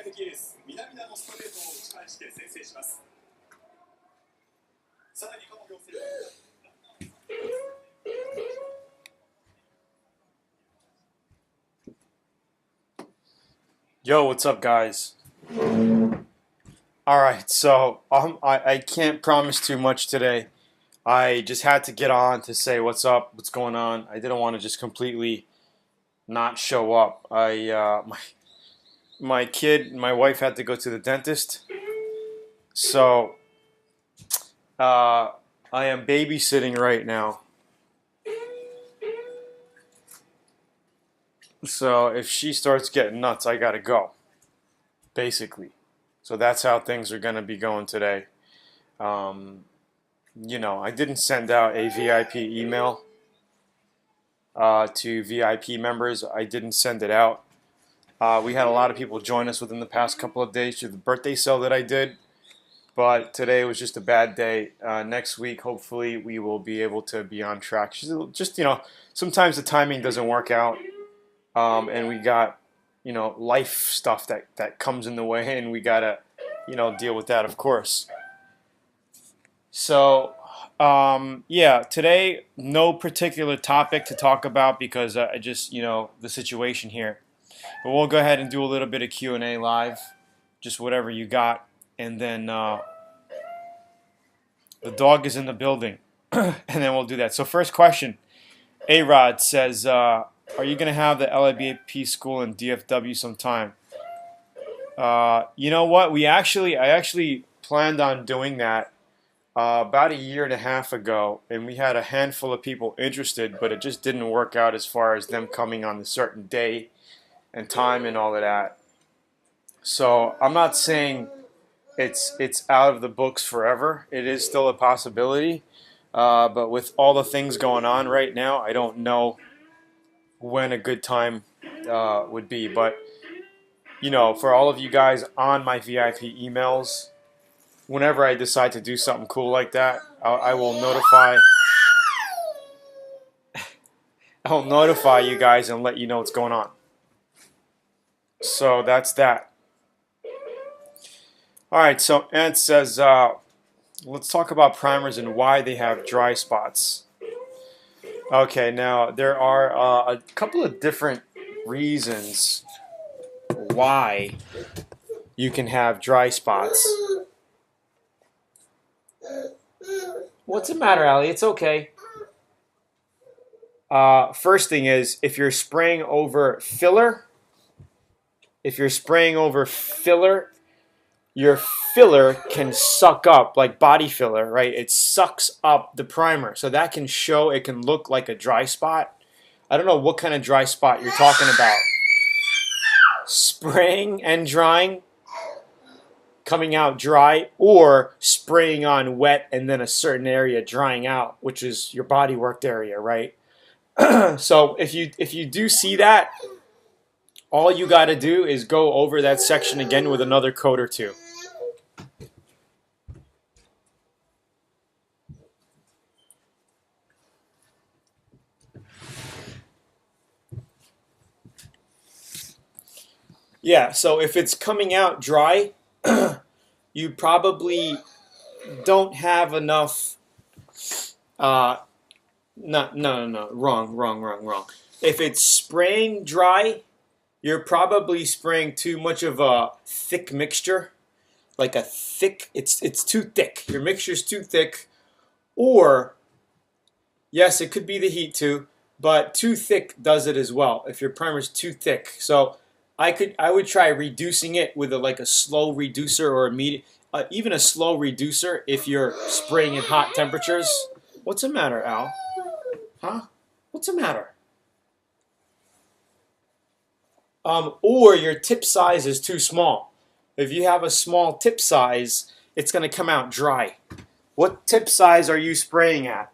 的エース南田のストレートを打ち返して先制します。さらにこの行政 Yo, what's up, guys? Alright, so I can't promise too much today. I just had to get on to say what's up, what's going on. I didn't want to just completely not show up. My kid, my wife had to go to the dentist, so I am babysitting right now. So if she starts getting nuts, I gotta go, basically. So that's how things are gonna be going today. I didn't send out a VIP email to VIP members. I didn't send it out. We had a lot of people join us within the past couple of days through the birthday sale that I did, but today was just a bad day. Next week, hopefully, we will be able to be on track. Just sometimes the timing doesn't work out, and we got life stuff that comes in the way, and we gotta deal with that, of course. So, yeah, today, no particular topic to talk about because I just, the situation here. But we'll go ahead and do a little bit of Q&A live, just whatever you got. And then the dog is in the building, and then we'll do that. So first question, A-Rod says, are you going to have the LIBAP school in DFW sometime? You know what? I actually planned on doing that about a year and a half ago, and we had a handful of people interested, but it just didn't work out as far as them coming on a certain day and time and all of that. So I'm not saying it's out of the books forever. It is still a possibility, but with all the things going on right now, I don't know when a good time would be. But for all of you guys on my VIP emails, whenever I decide to do something cool like that, I will notify. I'll notify you guys and let you know what's going on. So that's that. All right. So Ant says, let's talk about primers and why they have dry spots. Okay. Now there are a couple of different reasons why you can have dry spots. What's the matter, Allie? It's okay. First thing is, if you're spraying over filler, your filler can suck up, like body filler, right? It sucks up the primer. So that can show, it can look like a dry spot. I don't know what kind of dry spot you're talking about. Spraying and drying, coming out dry, or spraying on wet and then a certain area drying out, which is your body worked area, right? So if you do see that, all you got to do is go over that section again with another coat or two. Yeah, so if it's coming out dry, you probably don't have enough. No, wrong. If it's spraying dry, you're probably spraying too much of a thick mixture, like it's too thick. Your mixture's too thick, or yes, it could be the heat too, but too thick does it as well. If your primer's too thick, so I would try reducing it with like a slow reducer or a medium, even a slow reducer if you're spraying at hot temperatures. What's the matter, Al? Huh? What's the matter? Or your tip size is too small. If you have a small tip size, it's going to come out dry. What tip size are you spraying at?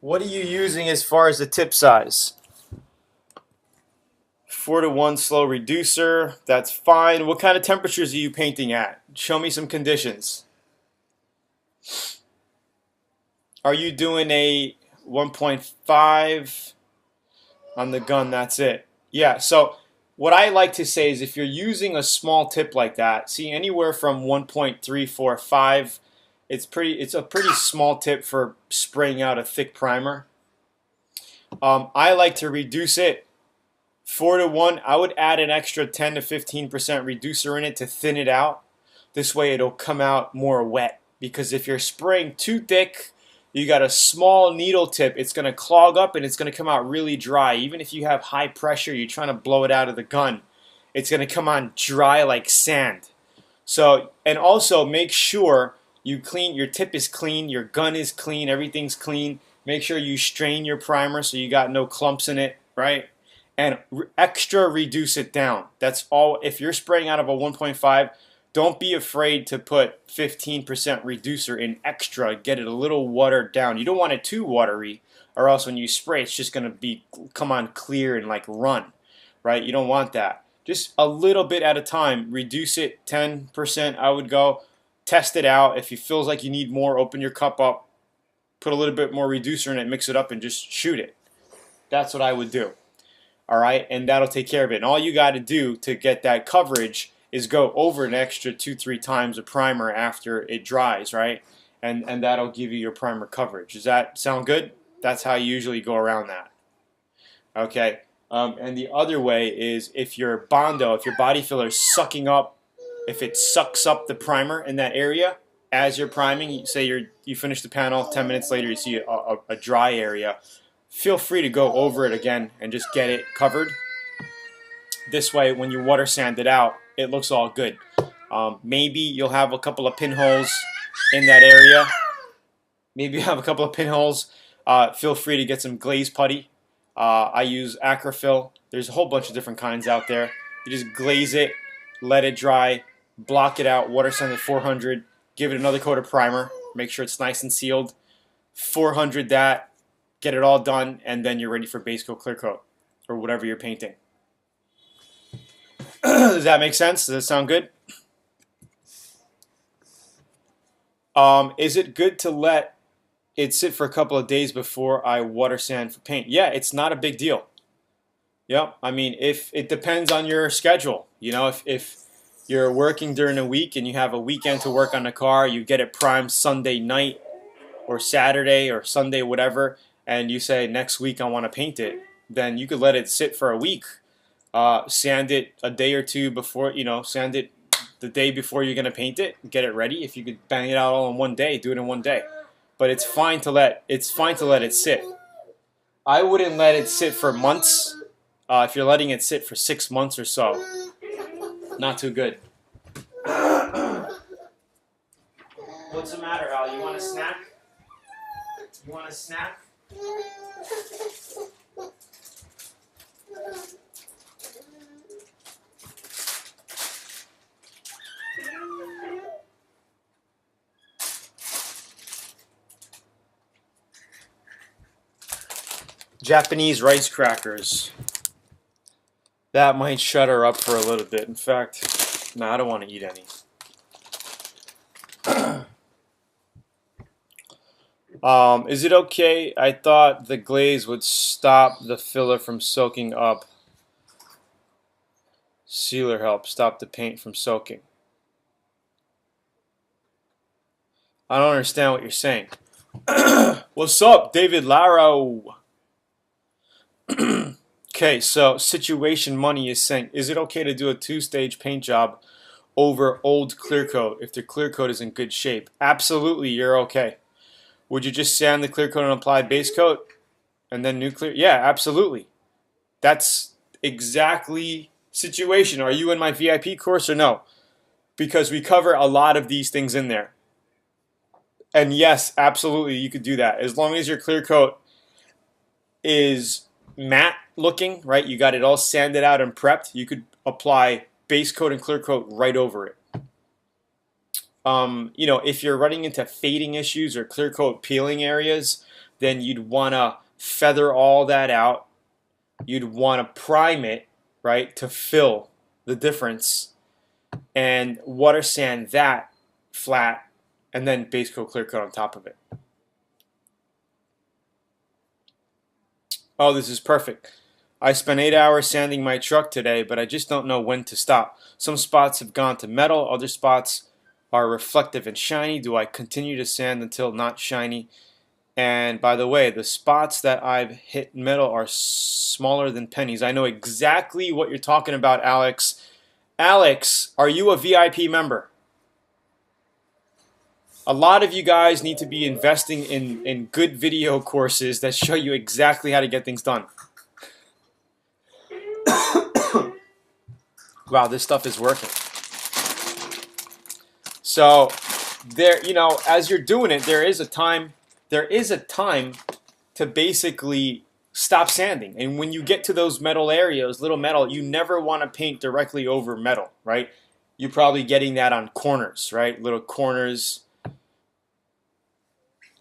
What are you using as far as the tip size? 4-to-1 slow reducer, that's fine. What kind of temperatures are you painting at? Show me some conditions. Are you doing a 1.5 on the gun? That's it. Yeah, so what I like to say is if you're using a small tip like that, see anywhere from 1.345, it's a pretty small tip for spraying out a thick primer. I like to reduce it 4-to-1. I would add an extra 10 to 15% reducer in it to thin it out. This way it'll come out more wet. Because if you're spraying too thick, you got a small needle tip, it's going to clog up and it's going to come out really dry. Even if you have high pressure, you're trying to blow it out of the gun, it's going to come on dry like sand. So, and also make sure you clean, your tip is clean, your gun is clean, everything's clean. Make sure you strain your primer so you got no clumps in it, right? And extra reduce it down. That's all. If you're spraying out of a 1.5, don't be afraid to put 15% reducer in extra. Get it a little watered down. You don't want it too watery, or else when you spray, it's just going to come on clear and like run, right? You don't want that. Just a little bit at a time. Reduce it 10%. I would go test it out. If it feels like you need more, open your cup up, put a little bit more reducer in it, mix it up, and just shoot it. That's what I would do. All right, and that'll take care of it. And all you got to do to get that coverage is go over an extra 2-3 times of primer after it dries, right? And that'll give you your primer coverage. Does that sound good? That's how you usually go around that. Okay, and the other way is if your Bondo, if your body filler is sucking up, if it sucks up the primer in that area as you're priming, say you finish the panel, 10 minutes later you see a dry area, feel free to go over it again and just get it covered. This way, when you water sand it out, it looks all good. Maybe you'll have a couple of pinholes in that area. Maybe you have a couple of pinholes. Feel free to get some glaze putty. I use Acryfill. There's a whole bunch of different kinds out there. You just glaze it, let it dry, block it out, water sand at 400, give it another coat of primer, make sure it's nice and sealed. 400 that, get it all done, and then you're ready for base coat, clear coat, or whatever you're painting. Does that make sense? Does that sound good? Is it good to let it sit for a couple of days before I water sand for paint? Yeah, it's not a big deal. Yep. I mean, if it depends on your schedule. You know, if you're working during the week and you have a weekend to work on the car, you get it primed Sunday night or Saturday or Sunday, whatever, and you say next week I want to paint it, then you could let it sit for a week. Sand it a day or two before, sand it the day before you're going to paint it, get it ready. If you could bang it out all in one day, do it in one day. But it's fine to let it sit. I wouldn't let it sit for months. If you're letting it sit for 6 months or so, not too good. What's the matter, Al? You want a snack? You want a snack? Japanese rice crackers. That might shut her up for a little bit. In fact, no, I don't want to eat any. Is it okay? I thought the glaze would stop the filler from soaking up. Sealer help stop the paint from soaking. I don't understand what you're saying. What's up, David Laro? Okay, so Situation Money is saying, is it okay to do a 2-stage paint job over old clear coat if the clear coat is in good shape? Absolutely, you're okay. Would you just sand the clear coat and apply base coat and then new clear? Yeah, absolutely. That's exactly situation. Are you in my VIP course or no? Because we cover a lot of these things in there. And yes, absolutely, you could do that. As long as your clear coat is matte looking, right? You got it all sanded out and prepped. You could apply base coat and clear coat right over it. If you're running into fading issues or clear coat peeling areas, then you'd want to feather all that out. You'd want to prime it, right, to fill the difference, and water sand that flat and then base coat clear coat on top of it. Oh, this is perfect. I spent 8 hours sanding my truck today, but I just don't know when to stop. Some spots have gone to metal, other spots are reflective and shiny. Do I continue to sand until not shiny? And by the way, the spots that I've hit metal are smaller than pennies. I know exactly what you're talking about, Alex. Alex, are you a VIP member? A lot of you guys need to be investing in good video courses that show you exactly how to get things done. Wow, this stuff is working. So there, you know, as you're doing it, there is a time to basically stop sanding. And when you get to those metal areas, little metal, you never want to paint directly over metal, right? You're probably getting that on corners, right? Little corners.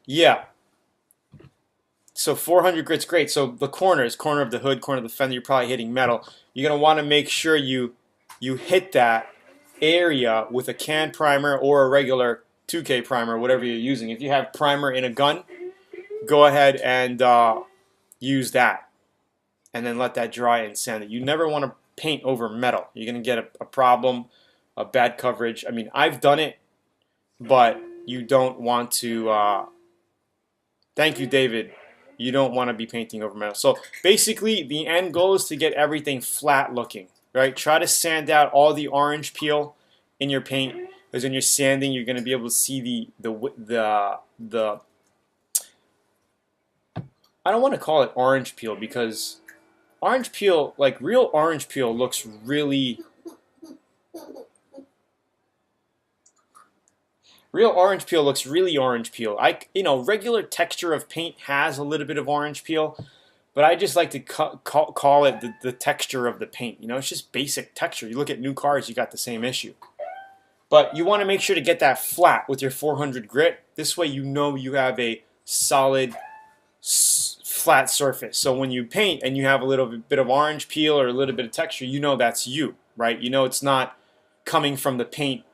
Yeah. So 400 grit's great. So the corners, corner of the hood, corner of the fender, you're probably hitting metal. You're going to want to make sure you hit that area with a can primer or a regular 2K primer, whatever you're using. If you have primer in a gun, go ahead and use that. And then let that dry and sand it. You never want to paint over metal. You're going to get a problem, a bad coverage. I mean, I've done it, but you don't want to... thank you, David. You don't want to be painting over metal. So basically, the end goal is to get everything flat looking, right? Try to sand out all the orange peel in your paint, because when you're sanding, you're going to be able to see the I don't want to call it orange peel, because orange peel, like real orange peel, looks really... Real orange peel looks really orange peel. You know, regular texture of paint has a little bit of orange peel, but I just like to call it the texture of the paint. You know, it's just basic texture. You look at new cars, you got the same issue. But you want to make sure to get that flat with your 400 grit. This way you know you have a solid, flat surface. So when you paint and you have a little bit of orange peel or a little bit of texture, you know that's you, right? You know it's not coming from the paint,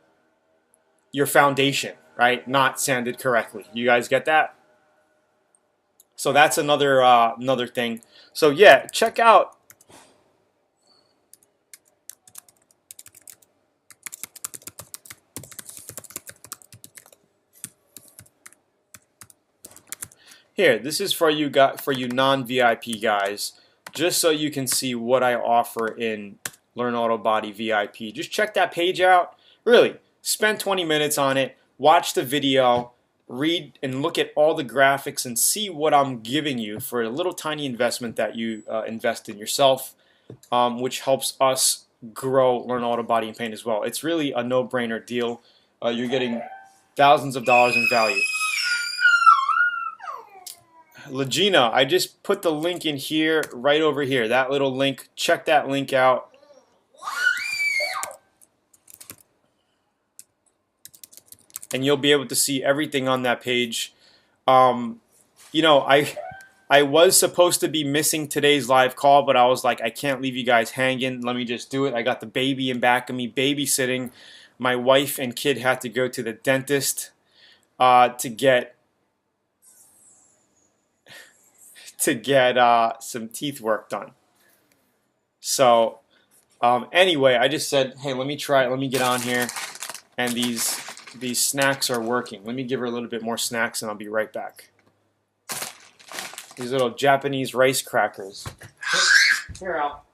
your foundation, right? Not sanded correctly. You guys get that? So that's another thing. So yeah, check out. Here, this is for you non-VIP guys, just so you can see what I offer in Learn Auto Body VIP. Just check that page out. Really. Spend 20 minutes on it, watch the video, read and look at all the graphics and see what I'm giving you for a little tiny investment that you invest in yourself, which helps us grow Learn Auto Body and Paint as well. It's really a no-brainer deal. You're getting thousands of dollars in value. Legina, I just put the link in here, right over here, that little link. Check that link out. And you'll be able to see everything on that page. You know, I was supposed to be missing today's live call, but I was like, I can't leave you guys hanging. Let me just do it. I got the baby in back of me babysitting. My wife and kid had to go to the dentist to get some teeth work done. So anyway, I just said, hey, let me try it. Let me get on here. And these snacks are working. Let me give her a little bit more snacks and I'll be right back. These little Japanese rice crackers. Here, Al.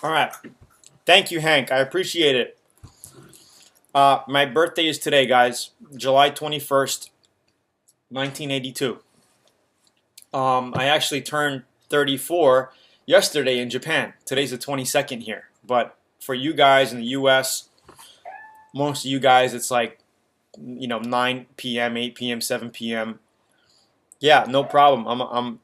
All right. Thank you, Hank. I appreciate it. My birthday is today, guys. July 21st, 1982. I actually turned 34 yesterday in Japan. Today's the 22nd here. But for you guys in the U.S., most of you guys, it's like, you know, 9 p.m., 8 p.m., 7 p.m. Yeah, no problem.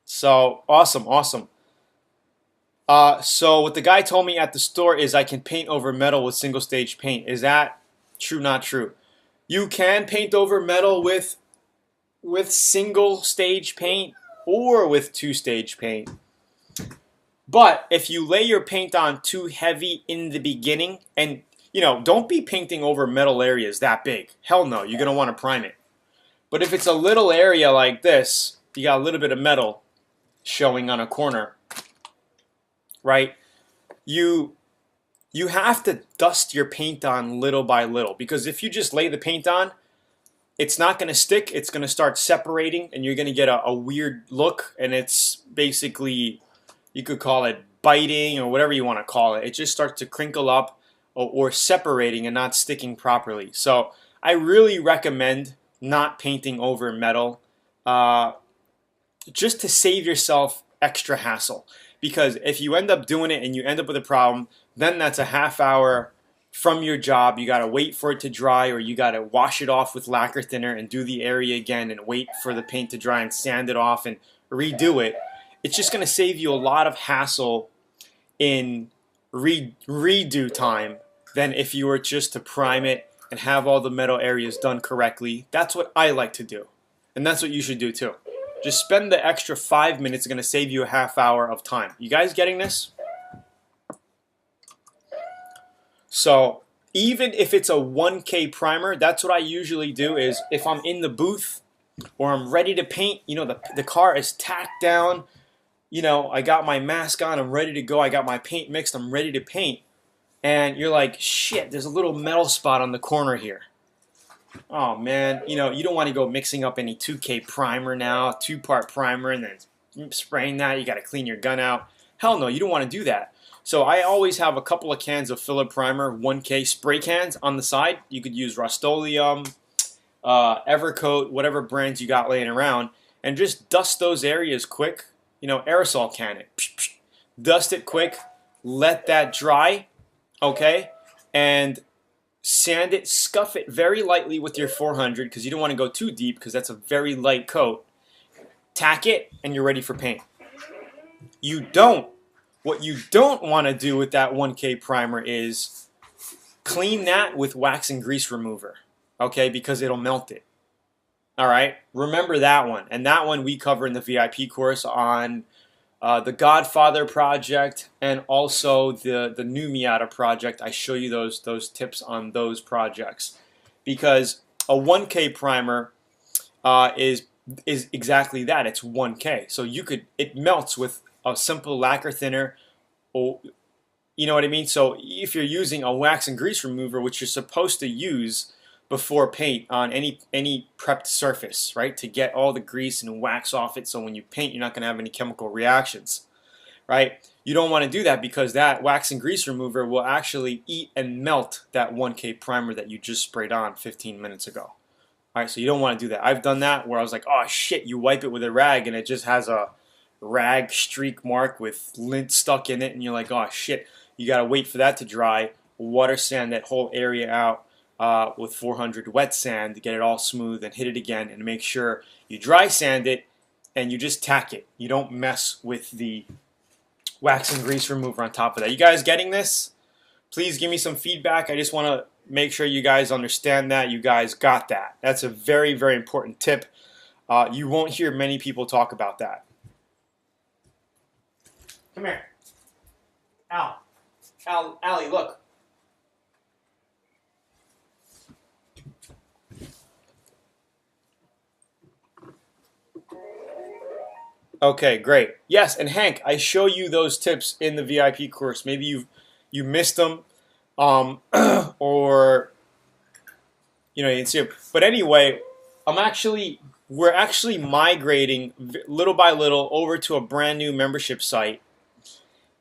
So, awesome. So what the guy told me at the store is I can paint over metal with single stage paint. Is that true? Not true. You can paint over metal with single stage paint or with two stage paint. But if you lay your paint on too heavy in the beginning, and don't be painting over metal areas that big. Hell no, you're gonna want to prime it. But if it's a little area like this, you got a little bit of metal showing on a corner, right? You have to dust your paint on little by little, because if you just lay the paint on, it's not going to stick. It's going to start separating, and you're going to get a weird look, and it's basically, you could call it biting or whatever you want to call it. It just starts to crinkle up or separating and not sticking properly. So I really recommend not painting over metal just to save yourself extra hassle. Because if you end up doing it and you end up with a problem, then that's a half hour from your job. You got to wait for it to dry, or you got to wash it off with lacquer thinner and do the area again and wait for the paint to dry and sand it off and redo it. It's just going to save you a lot of hassle in redo time than if you were just to prime it and have all the metal areas done correctly. That's what I like to do. And that's what you should do too. Just spend the extra 5 minutes. It's going to save you a half hour of time. You guys getting this? So even if it's a 1K primer, that's what I usually do. Is if I'm in the booth or I'm ready to paint, the car is tacked down, I got my mask on, I'm ready to go, I got my paint mixed, I'm ready to paint, and you're like, shit, there's a little metal spot on the corner here. Oh man, you don't want to go mixing up any 2K primer now, 2-part primer, and then spraying that. You got to clean your gun out. Hell no, you don't want to do that. So I always have a couple of cans of filler primer, 1K spray cans on the side. You could use Rust-Oleum, Evercoat, whatever brands you got laying around, and just dust those areas quick. Aerosol can it. Dust it quick, let that dry, okay, and sand it, scuff it very lightly with your 400, because you don't want to go too deep because that's a very light coat. Tack it, and you're ready for paint. What you don't want to do with that 1K primer is clean that with wax and grease remover, okay, because it'll melt it. All right, remember that one. And that one we cover in the VIP course on the Godfather project, and also the new Miata project. I show you those tips on those projects, because a 1K primer is exactly that. It's 1K, so it melts with a simple lacquer thinner, or you know what I mean. So if you're using a wax and grease remover, which you're supposed to use before paint on any prepped surface, right, to get all the grease and wax off it, so when you paint, you're not going to have any chemical reactions, right? You don't want to do that, because that wax and grease remover will actually eat and melt that 1K primer that you just sprayed on 15 minutes ago. All right, so you don't want to do that. I've done that where I was like, oh shit, you wipe it with a rag and it just has a rag streak mark with lint stuck in it, and you're like, oh shit, you got to wait for that to dry, water sand that whole area out with 400 wet sand to get it all smooth, and hit it again, and make sure you dry sand it and you just tack it. You don't mess with the wax and grease remover on top of that. You guys getting this? Please give me some feedback. I just want to make sure you guys understand that. You guys got that. That's a very, very important tip. You won't hear many people talk about that. Come here. Allie, look. Okay, great. Yes, and Hank, I show you those tips in the VIP course. Maybe you missed them, or you didn't see them. But anyway, we're actually migrating little by little over to a brand new membership site,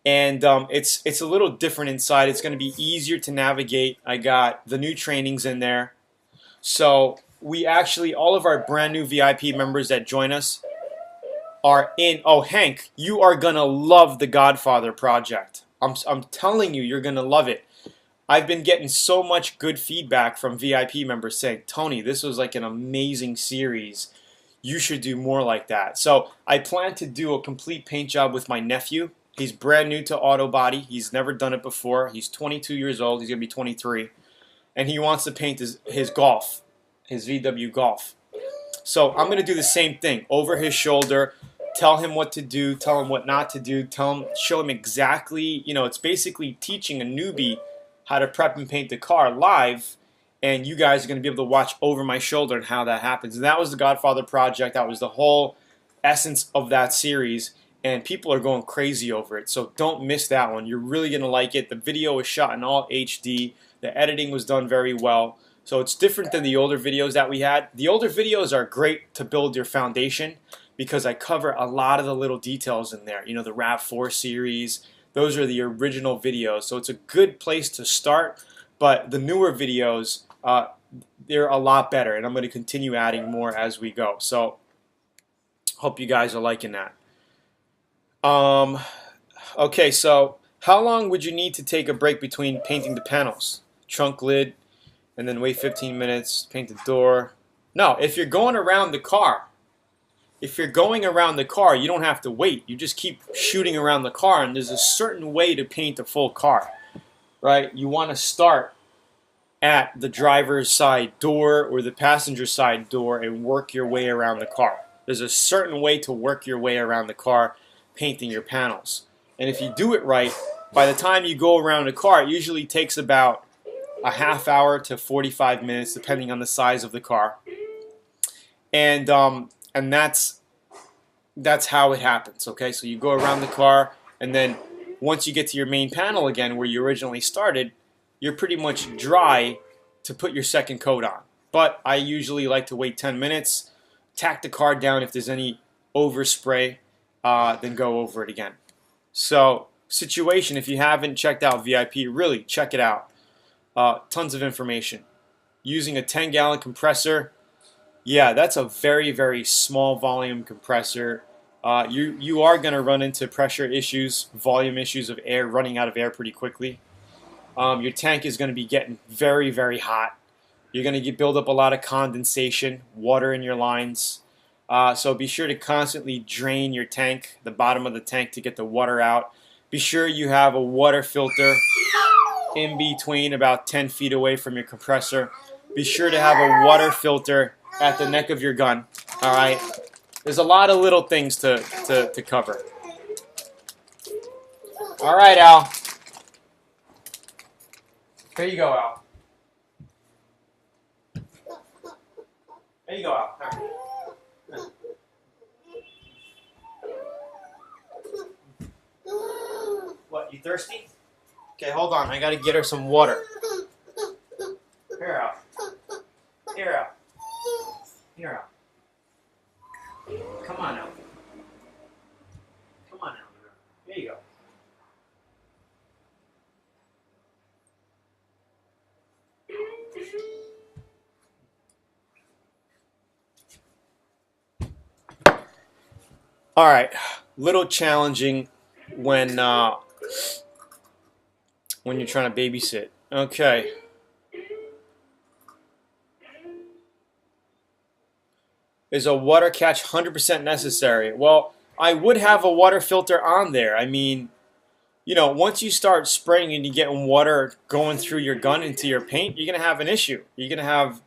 and it's a little different inside. It's going to be easier to navigate. I got the new trainings in there, so we actually, all of our brand new VIP members that join us are in. Oh, Hank, you are gonna love the Godfather project. I'm telling you, you're gonna love it. I've been getting so much good feedback from VIP members saying, Tony, this was like an amazing series. You should do more like that. So I plan to do a complete paint job with my nephew. He's brand new to auto body. He's never done it before. He's 22 years old. He's going to be 23. And he wants to paint his Golf, his VW Golf. So I'm going to do the same thing over his shoulder. Tell him what to do. Tell him what not to do. Show him exactly. You know, it's basically teaching a newbie how to prep and paint the car live. And you guys are going to be able to watch over my shoulder and how that happens. And that was the Godfather Project. That was the whole essence of that series. And people are going crazy over it. So don't miss that one. You're really going to like it. The video was shot in all HD. The editing was done very well. So it's different than the older videos that we had. The older videos are great to build your foundation because I cover a lot of the little details in there. You know, the RAV4 series. Those are the original videos. So it's a good place to start. But the newer videos, they're a lot better, and I'm going to continue adding more as we go. So, hope you guys are liking that. Okay, so how long would you need to take a break between painting the panels? Trunk lid, and then wait 15 minutes, paint the door. No, if you're going around the car, you don't have to wait. You just keep shooting around the car, and there's a certain way to paint a full car, right? You want to start at the driver's side door or the passenger side door and work your way around the car. There's a certain way to work your way around the car painting your panels. And if you do it right, by the time you go around the car, it usually takes about a half hour to 45 minutes depending on the size of the car. And that's how it happens, okay? So you go around the car, and then once you get to your main panel again where you originally started, you're pretty much dry to put your second coat on. But I usually like to wait 10 minutes, tack the car down if there's any overspray, then go over it again. So, situation, if you haven't checked out VIP, really check it out. Tons of information. Using a 10-gallon compressor, yeah, that's a very, very small volume compressor. You are going to run into pressure issues, volume issues of air, running out of air pretty quickly. Your tank is going to be getting very, very hot. You're going to build up a lot of condensation, water in your lines. So be sure to constantly drain your tank, the bottom of the tank, to get the water out. Be sure you have a water filter in between, about 10 feet away from your compressor. Be sure to have a water filter at the neck of your gun. All right? There's a lot of little things to cover. All right, Al. There you go, Al. There you go, Al. All right. What, you thirsty? Okay, hold on. I gotta get her some water. Here, Al. Here, Al. Here, Al. Come on, Al. Come on, Al. There you go. All right, little challenging when you're trying to babysit. Okay. Is a water catch 100% necessary? Well, I would have a water filter on there. I mean, you know, once you start spraying and you get water going through your gun into your paint, you're gonna have an issue. You're gonna have,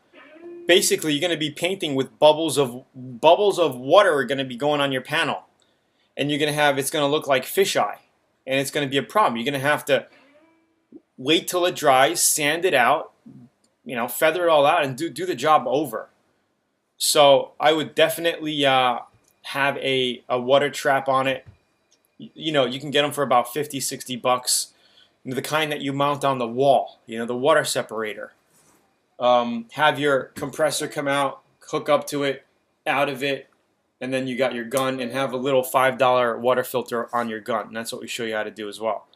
basically, you're gonna be painting with bubbles of water are gonna be going on your panel, and you're gonna have, it's gonna look like fisheye, and it's gonna be a problem. You're gonna have to wait till it dries, sand it out, you know, feather it all out, and do the job over. So I would definitely have a water trap on it. You know, you can get them for about 50, 60 bucks. You know, the kind that you mount on the wall, you know, the water separator. Have your compressor come out, hook up to it, out of it, and then you got your gun, and have a little $5 water filter on your gun. And that's what we show you how to do as well.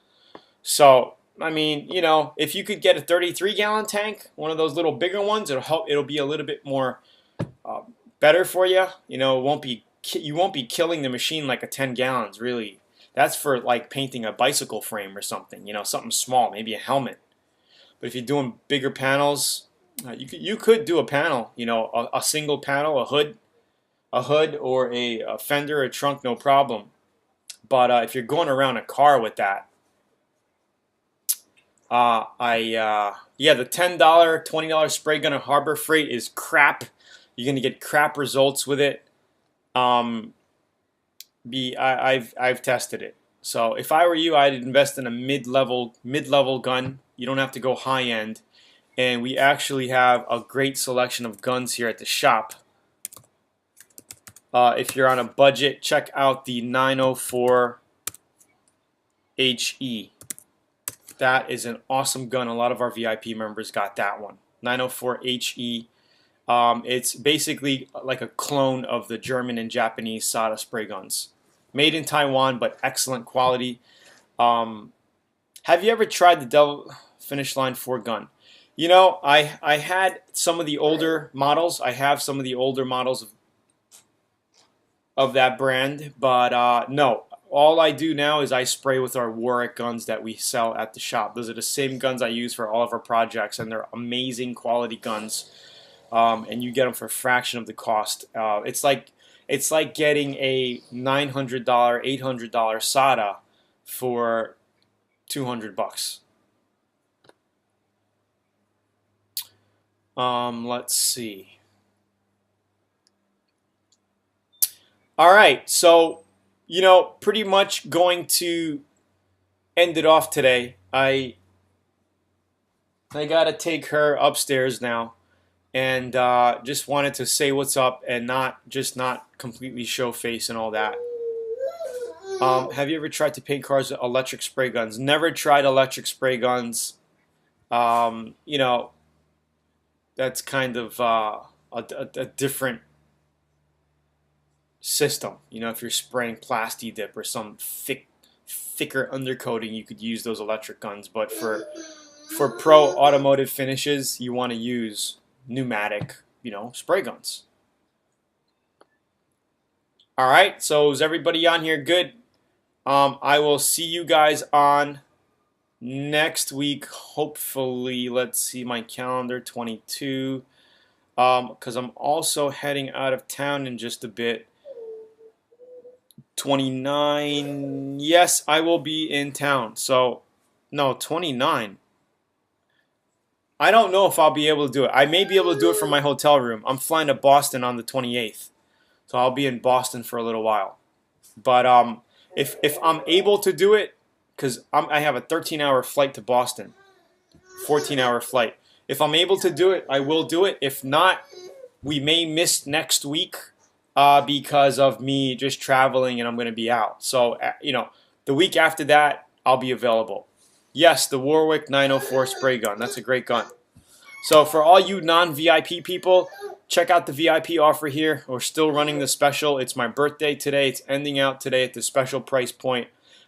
So, I mean, you know, if you could get a 33-gallon tank, one of those little bigger ones, it'll help. It'll be a little bit more better for you. You know, you won't be killing the machine like a 10 gallons, really. That's for like painting a bicycle frame or something, you know, something small, maybe a helmet. But if you're doing bigger panels, you could do a panel, you know, a single panel, a hood or a fender, a trunk, no problem. But if you're going around a car with that, yeah, the $10, $20 spray gun at Harbor Freight is crap. You're gonna get crap results with it. I've tested it. So if I were you, I'd invest in a mid-level gun. You don't have to go high end. And we actually have a great selection of guns here at the shop. If you're on a budget, check out the 904 HE. That is an awesome gun. A lot of our VIP members got that one. 904 HE. It's basically like a clone of the German and Japanese SATA spray guns. Made in Taiwan, but excellent quality. Have you ever tried the Devil Finish Line 4 gun? You know, I had some of the older models. I have some of the older models of that brand, but no. All I do now is I spray with our Warwick guns that we sell at the shop. Those are the same guns I use for all of our projects, and they're amazing quality guns. And you get them for a fraction of the cost. It's like getting a $900, $800 SATA for $200. Let's see. All right, so you know, pretty much going to end it off today. I gotta take her upstairs now, and just wanted to say what's up and not completely show face and all that. Have you ever tried to paint cars with electric spray guns? Never tried electric spray guns. You know, that's kind of a different system. You know, if you're spraying Plasti Dip or some thicker undercoating, you could use those electric guns. But for pro automotive finishes, you want to use pneumatic, you know, spray guns. All right, so is everybody on here good? I will see you guys on next week, hopefully. Let's see my calendar, 22, because I'm also heading out of town in just a bit. 29, yes, I will be in town. So, no, 29. I don't know if I'll be able to do it. I may be able to do it from my hotel room. I'm flying to Boston on the 28th. So I'll be in Boston for a little while. But if I'm able to do it, because I have a 13-hour flight to Boston, 14-hour flight. If I'm able to do it, I will do it. If not, we may miss next week because of me just traveling and I'm going to be out. So, you know, the week after that, I'll be available. Yes, the Warwick 904 spray gun. That's a great gun. So for all you non-VIP people, check out the VIP offer here. We're still running the special. It's my birthday today. It's ending out today at the special price point.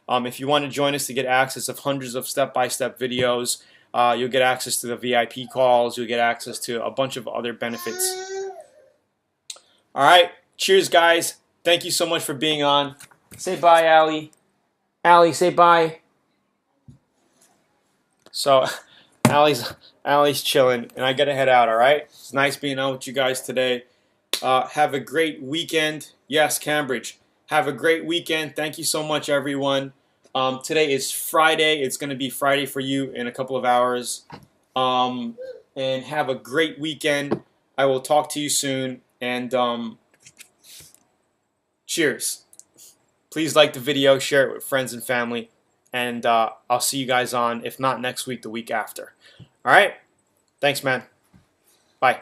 If you want to join us to get access of hundreds of step-by-step videos, you'll get access to the VIP calls. You'll get access to a bunch of other benefits. All right. Cheers, guys. Thank you so much for being on. Say bye, Allie. Allie, say bye. So, Allie's chilling, and I gotta head out, all right? It's nice being out with you guys today. Have a great weekend. Yes, Cambridge. Have a great weekend. Thank you so much, everyone. Today is Friday. It's going to be Friday for you in a couple of hours. And have a great weekend. I will talk to you soon, and cheers. Please like the video, share it with friends and family, and I'll see you guys on, if not next week, the week after. All right? Thanks, man. Bye.